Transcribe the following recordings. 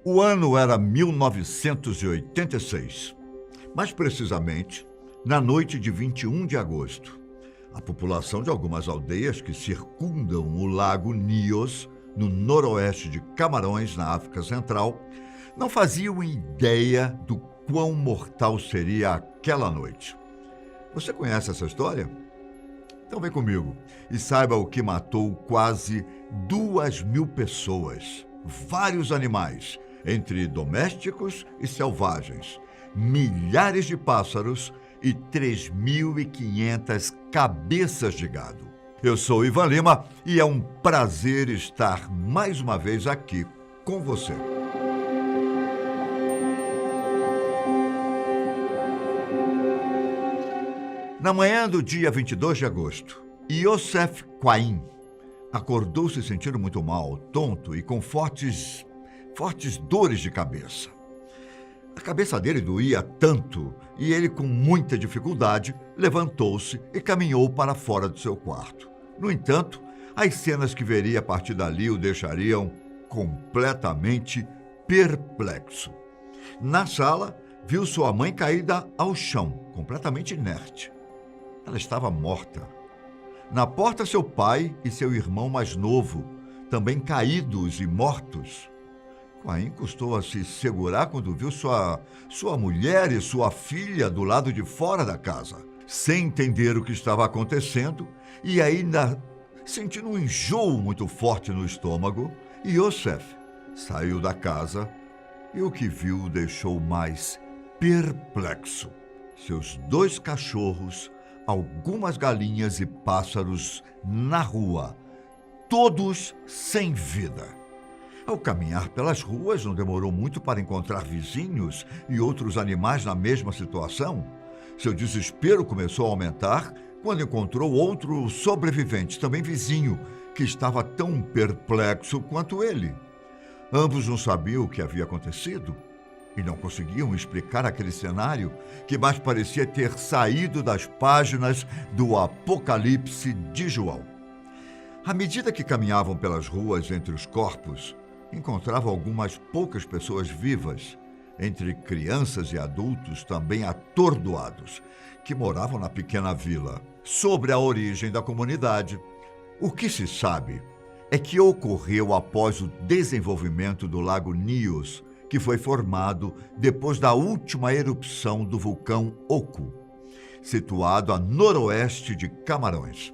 O ano era 1986, mais precisamente, na noite de 21 de agosto. A população de algumas aldeias que circundam o lago Nios, no noroeste de Camarões, na África Central, não faziam ideia do quão mortal seria aquela noite. Você conhece essa história? Então vem comigo e saiba o que matou quase 2.000 pessoas, vários animais, entre domésticos e selvagens, milhares de pássaros e 3.500 cabeças de gado. Eu sou Ivan Lima e é um prazer estar mais uma vez aqui com você. Na manhã do dia 22 de agosto, Yosef Quain acordou se sentindo muito mal, tonto e com fortes dores de cabeça. A cabeça dele doía tanto e ele, com muita dificuldade, levantou-se e caminhou para fora do seu quarto. No entanto, as cenas que veria a partir dali o deixariam completamente perplexo. Na sala, viu sua mãe caída ao chão, completamente inerte. Ela estava morta. Na porta, seu pai e seu irmão mais novo, também caídos e mortos. Quain custou a se segurar quando viu sua mulher e sua filha do lado de fora da casa, sem entender o que estava acontecendo e ainda sentindo um enjoo muito forte no estômago. Yosef saiu da casa e o que viu o deixou mais perplexo. Seus 2 cachorros, algumas galinhas e pássaros na rua, todos sem vida. Ao caminhar pelas ruas, não demorou muito para encontrar vizinhos e outros animais na mesma situação. Seu desespero começou a aumentar quando encontrou outro sobrevivente, também vizinho, que estava tão perplexo quanto ele. Ambos não sabiam o que havia acontecido e não conseguiam explicar aquele cenário que mais parecia ter saído das páginas do Apocalipse de João. À medida que caminhavam pelas ruas entre os corpos, encontravam algumas poucas pessoas vivas, entre crianças e adultos também atordoados, que moravam na pequena vila. Sobre a origem da comunidade, o que se sabe é que ocorreu após o desenvolvimento do lago Nios, que foi formado depois da última erupção do vulcão Oku, situado a noroeste de Camarões.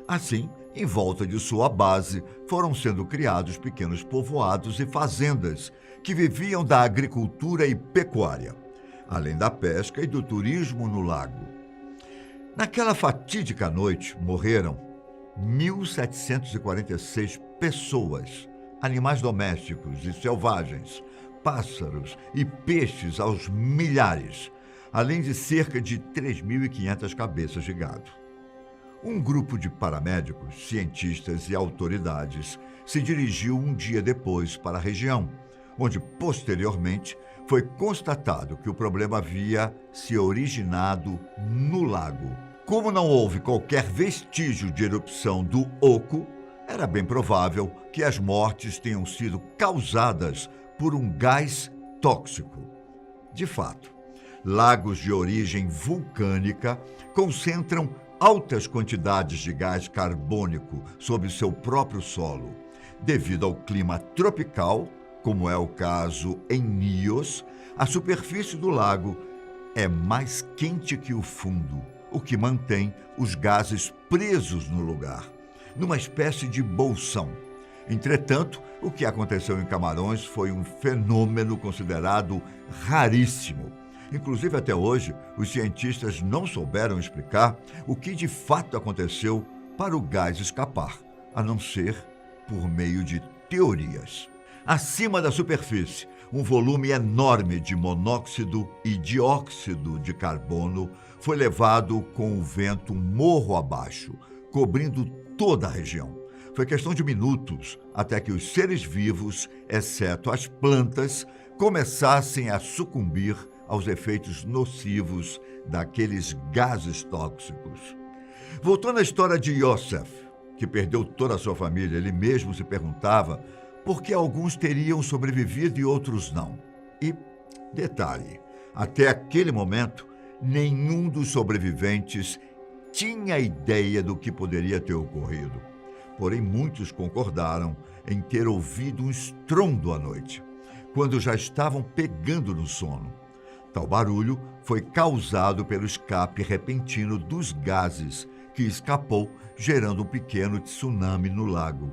Assim, em volta de sua base, foram sendo criados pequenos povoados e fazendas que viviam da agricultura e pecuária, além da pesca e do turismo no lago. Naquela fatídica noite, morreram 1.746 pessoas, animais domésticos e selvagens, pássaros e peixes aos milhares, além de cerca de 3.500 cabeças de gado. Um grupo de paramédicos, cientistas e autoridades se dirigiu um dia depois para a região, onde posteriormente foi constatado que o problema havia se originado no lago. Como não houve qualquer vestígio de erupção do Oku, era bem provável que as mortes tenham sido causadas por um gás tóxico. De fato, lagos de origem vulcânica concentram altas quantidades de gás carbônico sobre seu próprio solo. Devido ao clima tropical, como é o caso em Nios, a superfície do lago é mais quente que o fundo, o que mantém os gases presos no lugar, numa espécie de bolsão. Entretanto, o que aconteceu em Camarões foi um fenômeno considerado raríssimo. Inclusive, até hoje, os cientistas não souberam explicar o que de fato aconteceu para o gás escapar, a não ser por meio de teorias. Acima da superfície, um volume enorme de monóxido e dióxido de carbono foi levado com o vento morro abaixo, cobrindo toda a região. Foi questão de minutos até que os seres vivos, exceto as plantas, começassem a sucumbir aos efeitos nocivos daqueles gases tóxicos. Voltando à história de Yosef, que perdeu toda a sua família, ele mesmo se perguntava porque alguns teriam sobrevivido e outros não. E, detalhe, até aquele momento, nenhum dos sobreviventes tinha ideia do que poderia ter ocorrido. Porém, muitos concordaram em ter ouvido um estrondo à noite, quando já estavam pegando no sono. Tal barulho foi causado pelo escape repentino dos gases que escapou, gerando um pequeno tsunami no lago.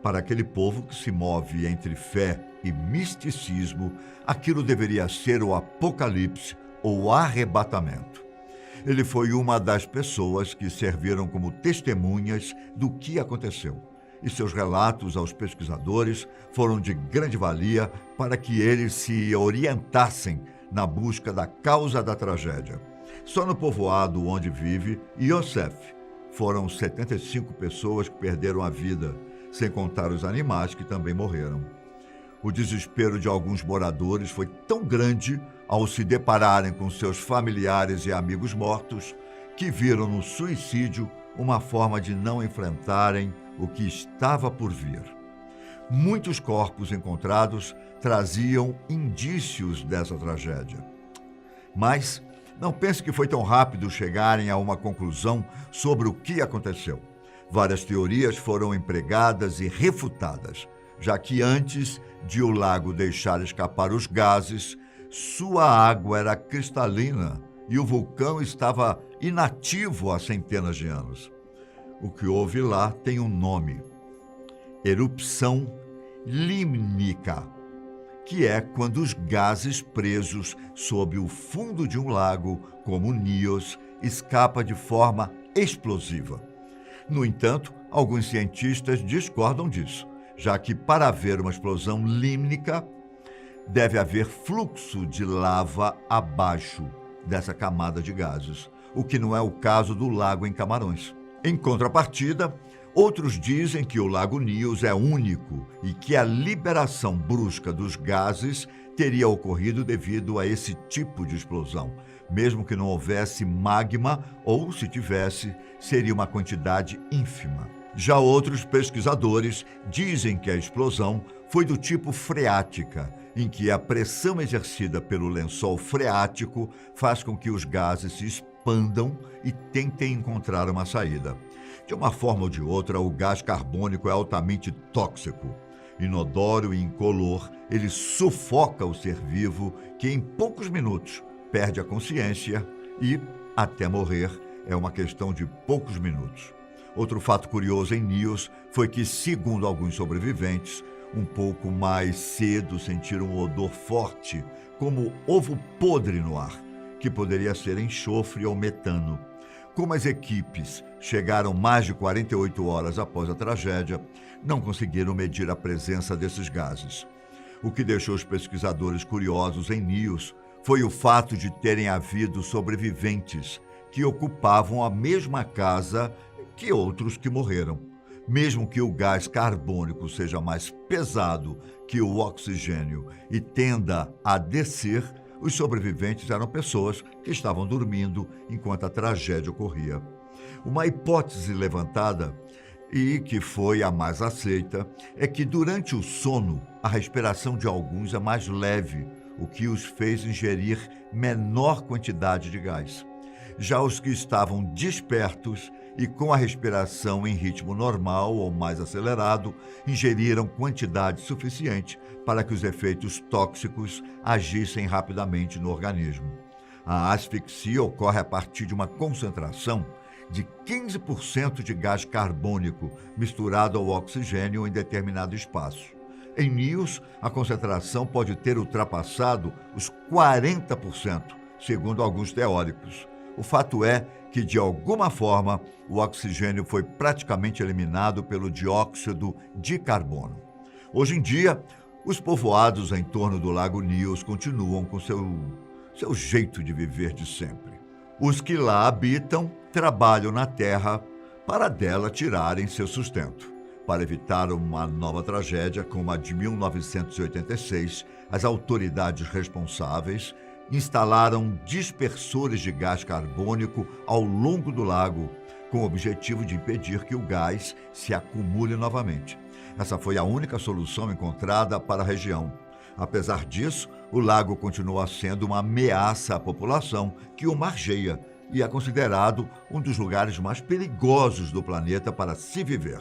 Para aquele povo que se move entre fé e misticismo, aquilo deveria ser o apocalipse ou o arrebatamento. Ele foi uma das pessoas que serviram como testemunhas do que aconteceu, e seus relatos aos pesquisadores foram de grande valia para que eles se orientassem na busca da causa da tragédia. Só no povoado onde vive Yosef foram 75 pessoas que perderam a vida, sem contar os animais que também morreram. O desespero de alguns moradores foi tão grande ao se depararem com seus familiares e amigos mortos que viram no suicídio uma forma de não enfrentarem o que estava por vir. Muitos corpos encontrados traziam indícios dessa tragédia. Mas não pense que foi tão rápido chegarem a uma conclusão sobre o que aconteceu. Várias teorias foram empregadas e refutadas, já que antes de o lago deixar escapar os gases, sua água era cristalina e o vulcão estava inativo há centenas de anos. O que houve lá tem um nome: erupção límnica, que é quando os gases presos sob o fundo de um lago, como o Nios, escapam de forma explosiva. No entanto, alguns cientistas discordam disso, já que para haver uma explosão límnica, deve haver fluxo de lava abaixo dessa camada de gases, o que não é o caso do lago em Camarões. Em contrapartida, outros dizem que o Lago Nios é único e que a liberação brusca dos gases teria ocorrido devido a esse tipo de explosão, mesmo que não houvesse magma ou, se tivesse, seria uma quantidade ínfima. Já outros pesquisadores dizem que a explosão foi do tipo freática, em que a pressão exercida pelo lençol freático faz com que os gases se expandam e tentem encontrar uma saída. De uma forma ou de outra, o gás carbônico é altamente tóxico. Inodoro e incolor, ele sufoca o ser vivo, que em poucos minutos perde a consciência e, até morrer, é uma questão de poucos minutos. Outro fato curioso em Nios foi que, segundo alguns sobreviventes, um pouco mais cedo sentiram um odor forte, como ovo podre no ar, que poderia ser enxofre ou metano. Como as equipes chegaram mais de 48 horas após a tragédia, não conseguiram medir a presença desses gases. O que deixou os pesquisadores curiosos em Nios foi o fato de terem havido sobreviventes que ocupavam a mesma casa que outros que morreram. Mesmo que o gás carbônico seja mais pesado que o oxigênio e tenda a descer, os sobreviventes eram pessoas que estavam dormindo enquanto a tragédia ocorria. Uma hipótese levantada, e que foi a mais aceita, é que durante o sono a respiração de alguns é mais leve, o que os fez ingerir menor quantidade de gás. Já os que estavam despertos e com a respiração em ritmo normal ou mais acelerado, ingeriram quantidade suficiente para que os efeitos tóxicos agissem rapidamente no organismo. A asfixia ocorre a partir de uma concentração de 15% de gás carbônico misturado ao oxigênio em determinado espaço. Em Nios, a concentração pode ter ultrapassado os 40%, segundo alguns teóricos. O fato é que, de alguma forma, o oxigênio foi praticamente eliminado pelo dióxido de carbono. Hoje em dia, os povoados em torno do Lago Nios continuam com seu jeito de viver de sempre. Os que lá habitam trabalham na terra para dela tirarem seu sustento. Para evitar uma nova tragédia como a de 1986, as autoridades responsáveis instalaram dispersores de gás carbônico ao longo do lago, com o objetivo de impedir que o gás se acumule novamente. Essa foi a única solução encontrada para a região. Apesar disso, o lago continua sendo uma ameaça à população que o margeia e é considerado um dos lugares mais perigosos do planeta para se viver.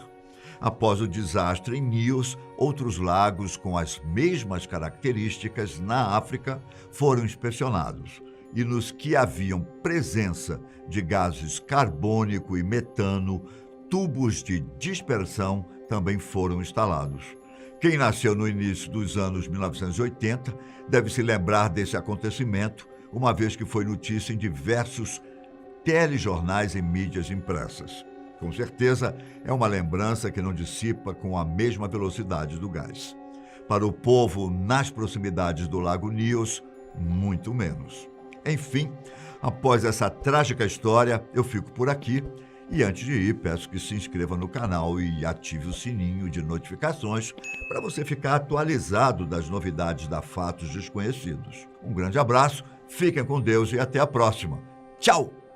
Após o desastre em Nios, outros lagos com as mesmas características na África foram inspecionados. E nos que haviam presença de gases carbônico e metano, tubos de dispersão também foram instalados. Quem nasceu no início dos anos 1980 deve se lembrar desse acontecimento, uma vez que foi notícia em diversos telejornais e mídias impressas. Com certeza, é uma lembrança que não dissipa com a mesma velocidade do gás. Para o povo nas proximidades do Lago Nios, muito menos. Enfim, após essa trágica história, eu fico por aqui. E antes de ir, peço que se inscreva no canal e ative o sininho de notificações para você ficar atualizado das novidades da Fatos Desconhecidos. Um grande abraço, fiquem com Deus e até a próxima. Tchau!